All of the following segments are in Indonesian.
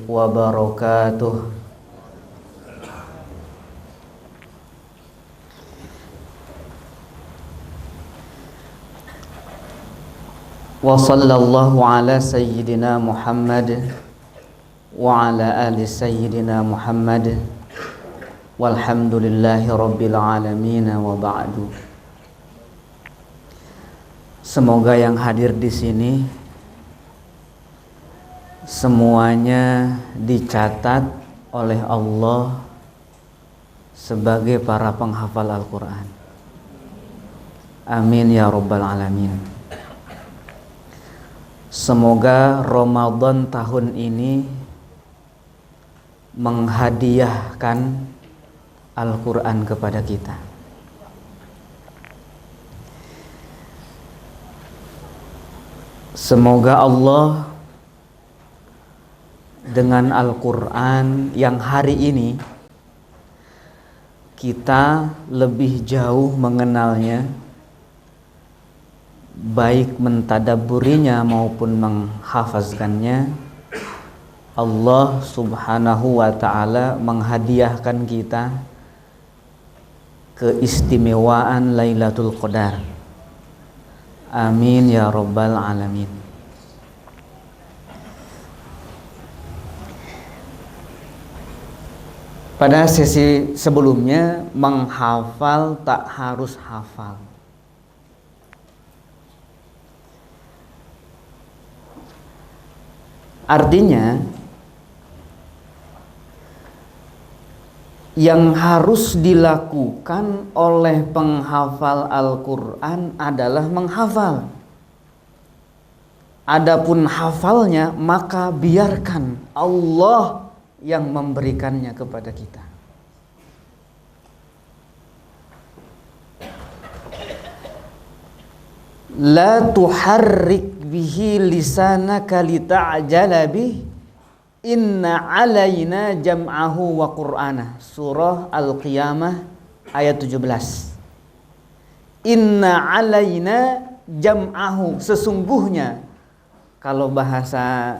wabarakatuh. Wa sallallahu ala sayyidina Muhammad wa ala ali sayyidina Muhammad walhamdulillahi rabbil alamin wa ba'du. Semoga yang hadir di sini semuanya dicatat oleh Allah sebagai para penghafal Al-Quran. Amin ya rabbal alamin. Semoga Ramadan tahun ini menghadiahkan Al-Quran kepada kita. Semoga Allah dengan Al-Quran yang hari ini kita lebih jauh mengenalnya, baik mentadabburinya maupun menghafazkannya. Allah subhanahu wa ta'ala menghadiahkan kita keistimewaan Lailatul Qadar. Amin ya rabbal alamin. Pada sesi sebelumnya, menghafal tak harus hafal. Artinya, yang harus dilakukan oleh penghafal Al-Quran adalah menghafal. Adapun hafalnya, maka biarkan Allah yang memberikannya kepada kita. La tuharrik bihi lisanaka lita'jala bih. Inna alaina jam'ahu wa qur'anah. Surah Al-Qiyamah ayat 17. Inna alaina jam'ahu. Sesungguhnya, kalau bahasa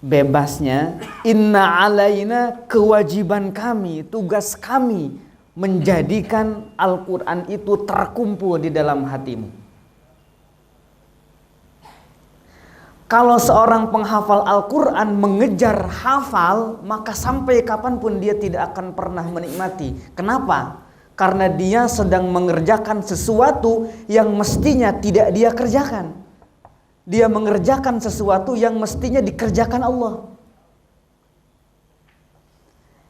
bebasnya, inna alaina, kewajiban kami, tugas kami menjadikan Al-Quran itu terkumpul di dalam hatimu. Kalau seorang penghafal Al-Quran mengejar hafal, maka sampai kapanpun dia tidak akan pernah menikmati. Kenapa? Karena dia sedang mengerjakan sesuatu yang mestinya tidak dia kerjakan. Dia mengerjakan sesuatu yang mestinya dikerjakan Allah.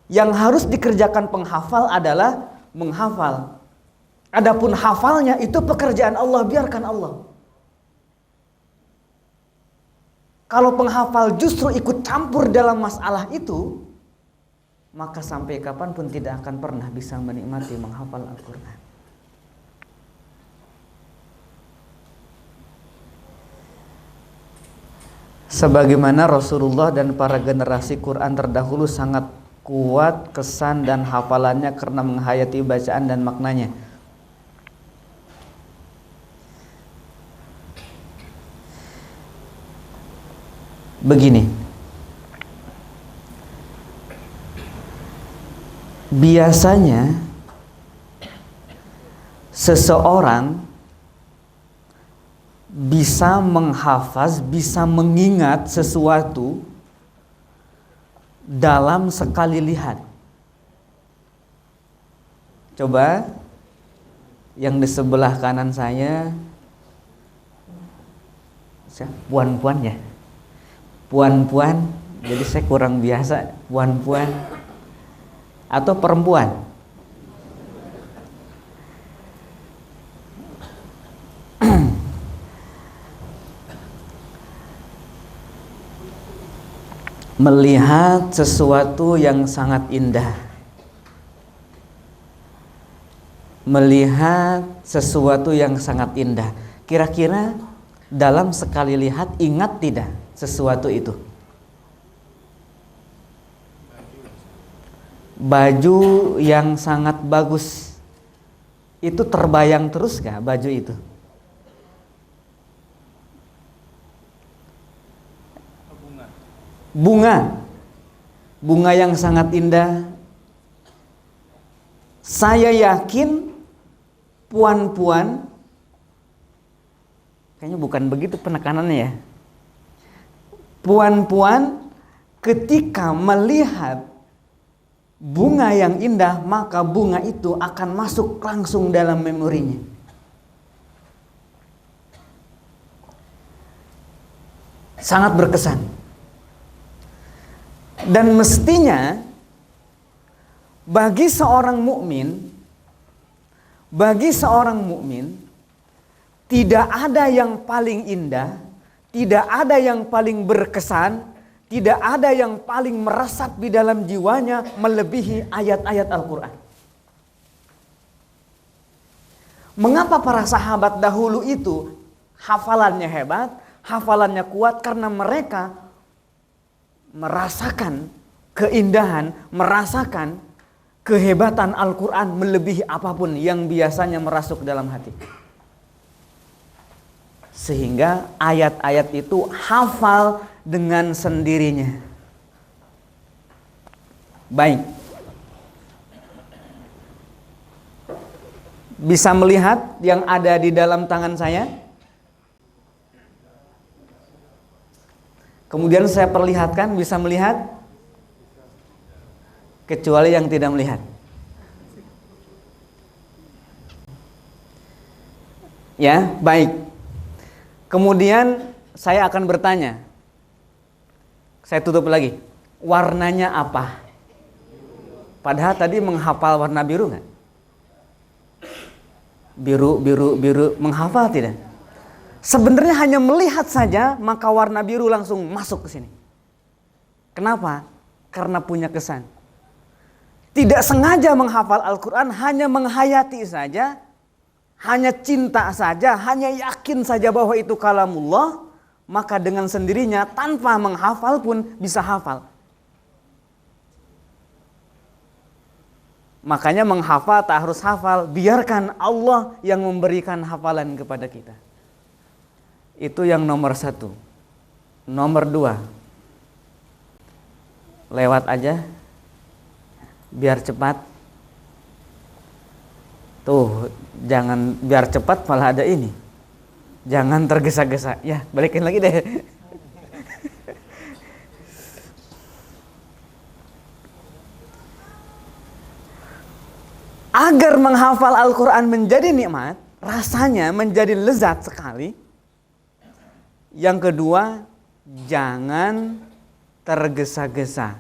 Yang harus dikerjakan penghafal adalah menghafal. Adapun hafalnya itu pekerjaan Allah, biarkan Allah. Kalau penghafal justru ikut campur dalam masalah itu, maka sampai kapanpun tidak akan pernah bisa menikmati menghafal Al-Quran. Sebagaimana Rasulullah dan para generasi Quran terdahulu sangat kuat kesan dan hafalannya karena menghayati bacaan dan maknanya. Begini, biasanya seseorang bisa menghafaz, bisa mengingat sesuatu dalam sekali lihat. Coba yang di sebelah kanan saya, puan-puan ya, puan-puan, jadi saya kurang biasa, puan-puan atau perempuan. Melihat sesuatu yang sangat indah, melihat sesuatu yang sangat indah, kira-kira dalam sekali lihat ingat tidak sesuatu itu? Baju yang sangat bagus itu terbayang terus gak baju itu? bunga yang sangat indah. Saya yakin puan-puan, kayaknya bukan begitu penekanannya ya. Puan-puan ketika melihat bunga yang indah, maka bunga itu akan masuk langsung dalam memorinya. Sangat berkesan. Dan mestinya bagi seorang mukmin tidak ada yang paling indah, tidak ada yang paling berkesan, tidak ada yang paling meresap di dalam jiwanya melebihi ayat-ayat Al-Quran. Mengapa para sahabat dahulu itu hafalannya hebat, hafalannya kuat? Karena mereka merasakan keindahan, merasakan kehebatan Al-Quran melebihi apapun yang biasanya merasuk dalam hati. Sehingga ayat-ayat itu hafal dengan sendirinya. Baik. Bisa melihat yang ada di dalam tangan saya? Kemudian saya perlihatkan, bisa melihat? Kecuali yang tidak melihat. Ya, baik. Kemudian saya akan bertanya. Saya tutup lagi. Warnanya apa? Padahal tadi menghafal warna biru nggak? Biru. Menghafal tidak? Sebenarnya hanya melihat saja maka warna biru langsung masuk ke sini. Kenapa? Karena punya kesan. Tidak sengaja menghafal Al-Quran, hanya menghayati saja, hanya cinta saja, hanya yakin saja bahwa itu kalamullah, maka dengan sendirinya tanpa menghafal pun bisa hafal. Makanya menghafal tak harus hafal, biarkan Allah yang memberikan hafalan kepada kita. Itu yang nomor 1. Nomor 2, lewat aja, biar cepat. Tuh, jangan biar cepat malah ada ini. Jangan tergesa-gesa. Ya, balikin lagi deh. Agar menghafal Al-Quran menjadi nikmat, rasanya menjadi lezat sekali. Yang kedua, jangan tergesa-gesa.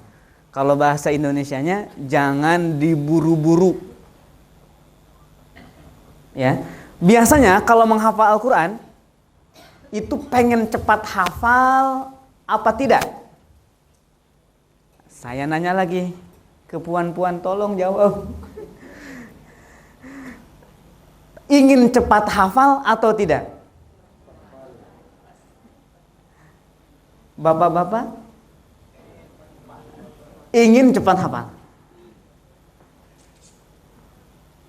Kalau bahasa Indonesianya, jangan diburu-buru. Ya, biasanya kalau menghafal Al-Quran itu pengen cepat hafal apa tidak? Saya nanya lagi ke puan-puan, tolong jawab. Ingin cepat hafal atau tidak? Bapak-bapak? Ingin cepat hafal.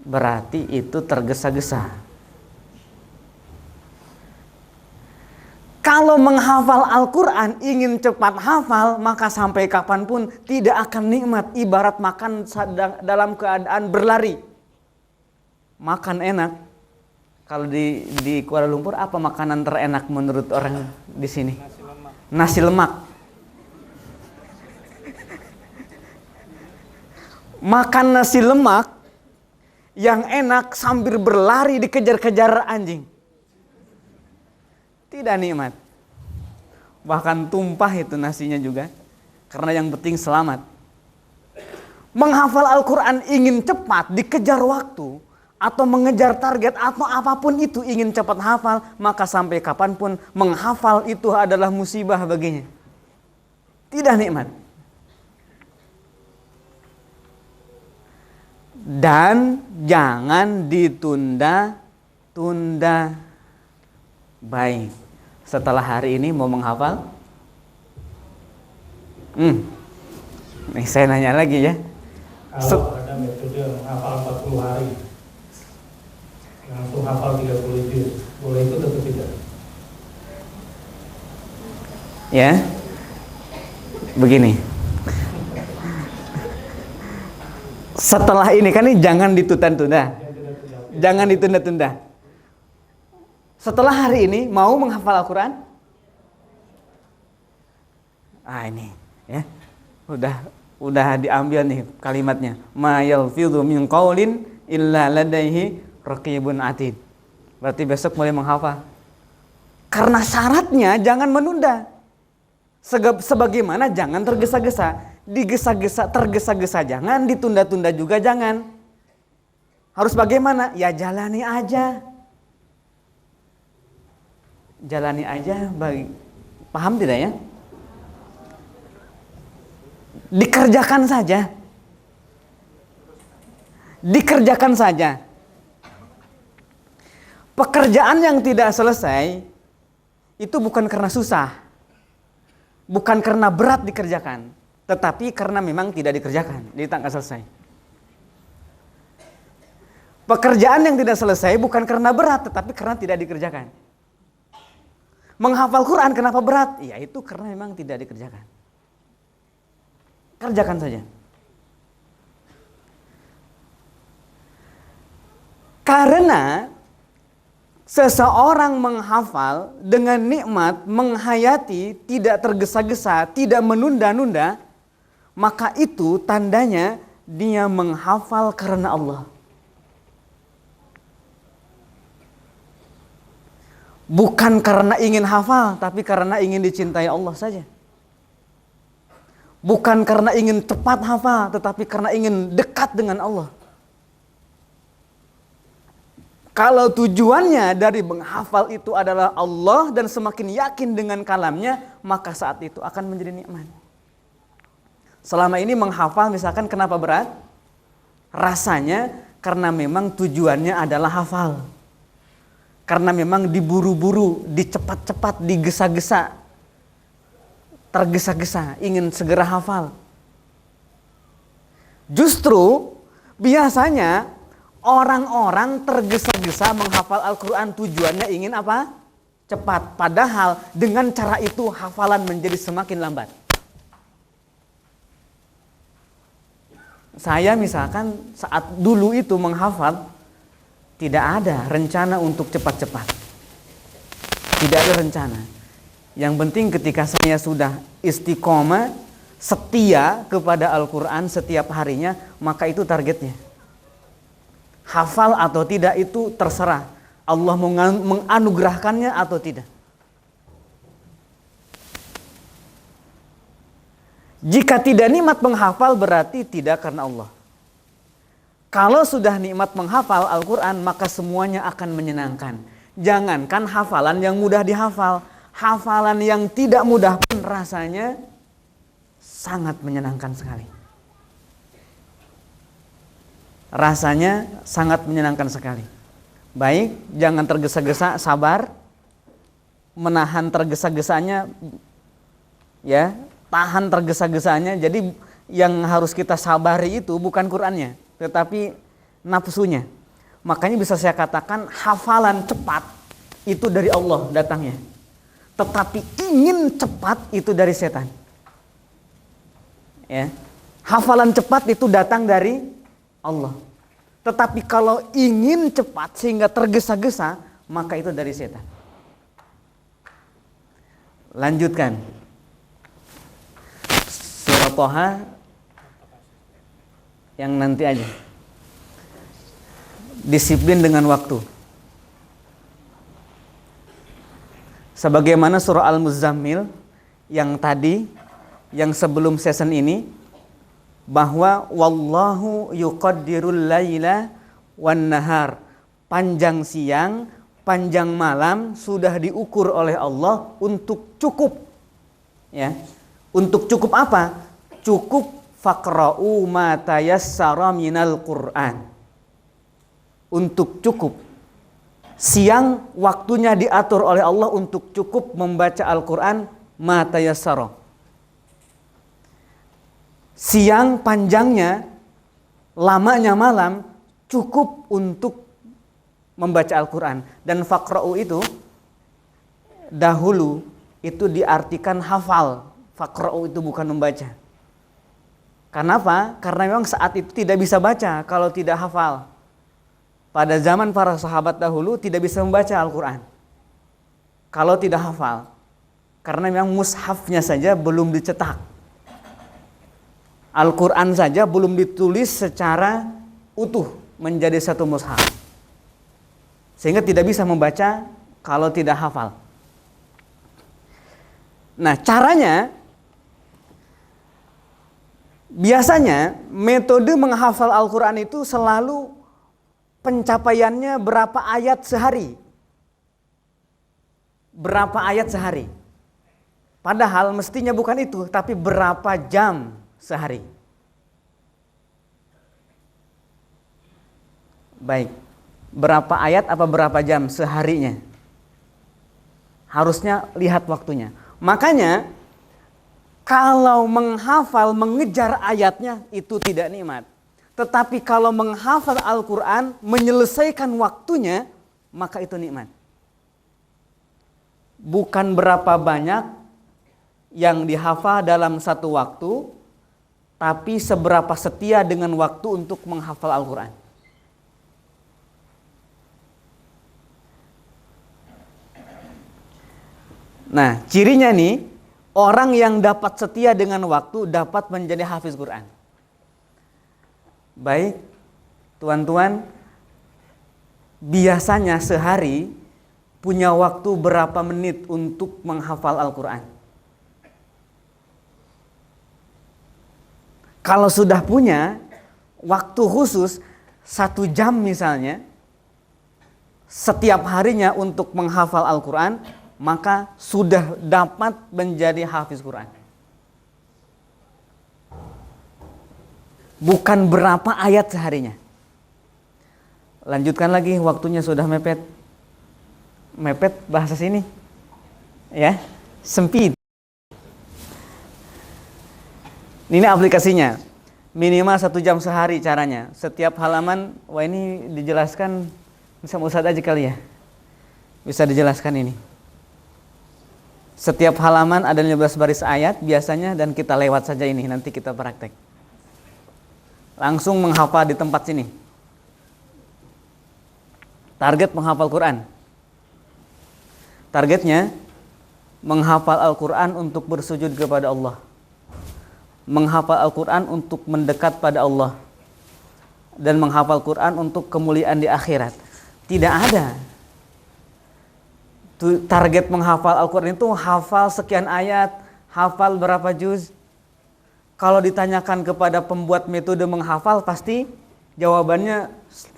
Berarti itu tergesa-gesa. Kalau menghafal Al-Quran ingin cepat hafal, maka sampai kapanpun tidak akan nikmat. Ibarat makan dalam keadaan berlari. Makan enak. Kalau di Kuala Lumpur apa makanan terenak menurut orang di sini? Nasi lemak. Makan nasi lemak yang enak sambil berlari dikejar-kejar anjing. Tidak nikmat. Bahkan tumpah itu nasinya juga. Karena yang penting selamat. Menghafal Al-Quran ingin cepat, dikejar waktu, atau mengejar target, atau apapun itu ingin cepat hafal, maka sampai kapanpun menghafal itu adalah musibah baginya. Tidak nikmat. Dan jangan ditunda-tunda. Baik, setelah hari ini mau menghafal? Nih saya nanya lagi ya. Kalau ada metode menghafal 40 hari, langsung hafal 30 juz, boleh ikut atau tidak? Ya, Begini. Setelah ini kan ini jangan ditunda-tunda. Jangan ditunda-tunda. Setelah hari ini mau menghafal Al-Quran? Ah ini ya. Udah diambil nih kalimatnya. Ma yalfidhu min qaulin illa ladaihi raqibun atid. Berarti besok mulai menghafal. Karena syaratnya jangan menunda. Sebagaimana jangan tergesa-gesa. Digesa-gesa, tergesa-gesa jangan, ditunda-tunda juga jangan. Harus bagaimana? Ya jalani aja. Jalani aja. Paham tidak ya? Dikerjakan saja. Dikerjakan saja. Pekerjaan yang tidak selesai itu bukan karena susah. Bukan karena berat dikerjakan, tetapi karena memang tidak dikerjakan. Jadi tak selesai. Pekerjaan yang tidak selesai bukan karena berat, tetapi karena tidak dikerjakan. Menghafal Quran kenapa berat? Ya itu karena memang tidak dikerjakan. Kerjakan saja. Karena seseorang menghafal dengan nikmat, menghayati, tidak tergesa-gesa, tidak menunda-nunda, maka itu tandanya dia menghafal karena Allah. Bukan karena ingin hafal, tapi karena ingin dicintai Allah saja. Bukan karena ingin cepat hafal, tetapi karena ingin dekat dengan Allah. Kalau tujuannya dari menghafal itu adalah Allah dan semakin yakin dengan kalamnya, maka saat itu akan menjadi nikmat. Selama ini menghafal misalkan kenapa berat? Rasanya karena memang tujuannya adalah hafal. Karena memang diburu-buru, dicepat-cepat, digesa-gesa, tergesa-gesa, ingin segera hafal. Justru biasanya orang-orang tergesa-gesa menghafal Al-Quran tujuannya ingin apa? Cepat. Padahal dengan cara itu hafalan menjadi semakin lambat. Saya misalkan saat dulu itu menghafal, tidak ada rencana untuk cepat-cepat. Tidak ada rencana. Yang penting ketika saya sudah istiqomah, setia kepada Al-Quran setiap harinya, maka itu targetnya. Hafal atau tidak itu terserah. Allah menganugerahkannya atau tidak. Jika tidak nikmat menghafal berarti tidak karena Allah. Kalau sudah nikmat menghafal Al-Quran maka semuanya akan menyenangkan. Jangankan hafalan yang mudah dihafal, hafalan yang tidak mudah pun rasanya sangat menyenangkan sekali. Rasanya sangat menyenangkan sekali. Baik, jangan tergesa-gesa, sabar. Menahan tergesa-gesanya, ya, tahan tergesa-gesanya. Jadi yang harus kita sabari itu bukan Qur'annya, tetapi nafsunya. Makanya bisa saya katakan hafalan cepat itu dari Allah datangnya. Tetapi ingin cepat itu dari setan. Ya. Hafalan cepat itu datang dari Allah. Tetapi kalau ingin cepat sehingga tergesa-gesa, maka itu dari setan. Lanjutkan. Surah Toha yang nanti aja. Disiplin dengan waktu. Sebagaimana surah Al-Muzammil yang tadi, yang sebelum season ini, bahwa wallahu yuqaddirul laila wan nahar. Panjang siang, panjang malam sudah diukur oleh Allah untuk cukup. Ya. Untuk cukup apa? Cukup faqra'u ma tayassara minal Qur'an. Untuk cukup. Siang waktunya diatur oleh Allah untuk cukup membaca Al-Qur'an ma tayassara. Siang panjangnya, lamanya malam cukup untuk membaca Al-Quran. Dan faqra'u itu dahulu itu diartikan hafal. Faqra'u itu bukan membaca. Kenapa? Karena memang saat itu tidak bisa baca kalau tidak hafal. Pada zaman para sahabat dahulu tidak bisa membaca Al-Quran kalau tidak hafal. Karena memang mushafnya saja belum dicetak. Al-Quran saja belum ditulis secara utuh menjadi satu mushaf. Sehingga tidak bisa membaca kalau tidak hafal. Nah, caranya biasanya metode menghafal Al-Quran itu selalu pencapaiannya berapa ayat sehari. Berapa ayat sehari. Padahal mestinya bukan itu, tapi berapa jam sehari. Baik, berapa ayat apa berapa jam seharinya? Harusnya lihat waktunya. Makanya kalau menghafal, mengejar ayatnya itu tidak nikmat. Tetapi kalau menghafal Al-Quran, menyelesaikan waktunya, maka itu nikmat. Bukan berapa banyak yang dihafal dalam satu waktu, tapi seberapa setia dengan waktu untuk menghafal Al-Quran. Nah, cirinya nih, orang yang dapat setia dengan waktu dapat menjadi hafiz Quran. Baik, tuan-tuan, biasanya sehari punya waktu berapa menit untuk menghafal Al-Quran? Kalau sudah punya waktu khusus 1 jam misalnya, setiap harinya untuk menghafal Al-Quran, maka sudah dapat menjadi hafiz Quran. Bukan berapa ayat seharinya. Lanjutkan lagi, waktunya sudah mepet. Mepet bahasa sini, ya, sempit. Ini aplikasinya, minimal 1 jam sehari caranya. Setiap halaman, wah ini dijelaskan, sama Ustadz aja kali ya, bisa dijelaskan ini. Setiap halaman ada 15 baris ayat biasanya, dan kita lewat saja ini, nanti kita praktek. Langsung menghafal di tempat sini. Target menghafal Quran. Targetnya menghafal Al-Quran untuk bersujud kepada Allah. Menghafal Al-Quran untuk mendekat pada Allah. Dan menghafal Quran untuk kemuliaan di akhirat. Tidak ada. Target menghafal Al-Quran itu hafal sekian ayat, hafal berapa juz. Kalau ditanyakan kepada pembuat metode menghafal, pasti jawabannya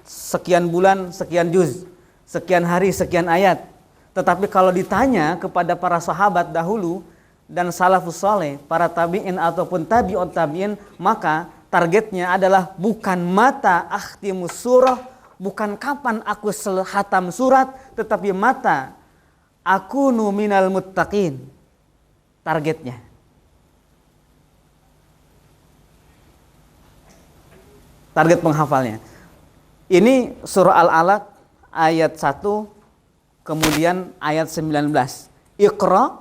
sekian bulan, sekian juz, sekian hari, sekian ayat. Tetapi kalau ditanya kepada para sahabat dahulu dan salafus saleh, para tabi'in ataupun tabi'ut tabi'in, maka targetnya adalah bukan mata akhtimus surah, bukan kapan aku hatam surat, tetapi mata akunu minal muttaqin. Targetnya. Target penghafalnya. Ini surah Al-Alaq ayat 1, kemudian ayat 19. Iqra,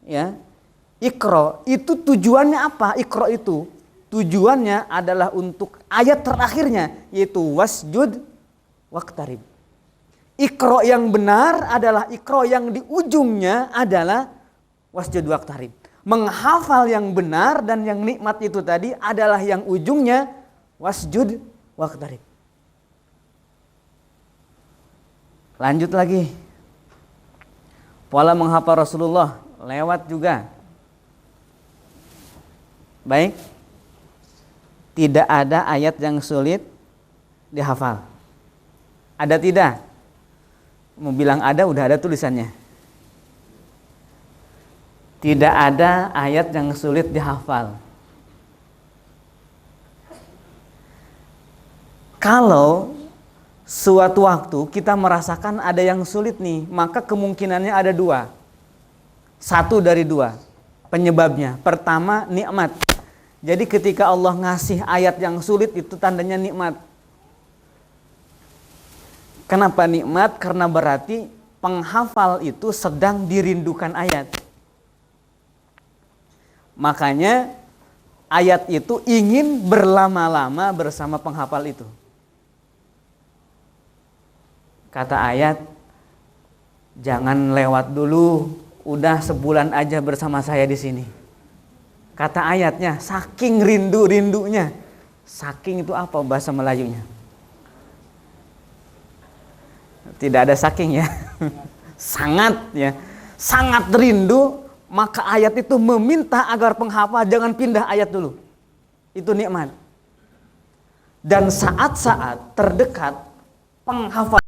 ya. Iqra itu tujuannya apa? Iqra itu tujuannya adalah untuk ayat terakhirnya, yaitu wasjud waqtarib. Iqra yang benar adalah Iqra yang di ujungnya adalah wasjud waqtarib. Menghafal yang benar dan yang nikmat itu tadi adalah yang ujungnya wasjud waqtarib. Lanjut lagi. Pola menghafal Rasulullah lewat juga. Baik. Tidak ada ayat yang sulit dihafal. Ada tidak? Mau bilang ada, udah ada tulisannya. Tidak ada ayat yang sulit dihafal. Kalau suatu waktu kita merasakan ada yang sulit nih, maka kemungkinannya ada 2. 1 dari 2 penyebabnya. Pertama, nikmat. Jadi ketika Allah ngasih ayat yang sulit itu tandanya nikmat. Kenapa nikmat? Karena berarti penghafal itu sedang dirindukan ayat. Makanya ayat itu ingin berlama-lama bersama penghafal itu. Kata ayat, jangan lewat dulu, udah sebulan aja bersama saya di sini. Kata ayatnya, saking rindu-rindunya. Saking itu apa bahasa Melayunya? Tidak ada saking ya. Sangat ya. Sangat rindu, maka ayat itu meminta agar penghafal jangan pindah ayat dulu. Itu nikmat. Dan saat-saat terdekat penghafal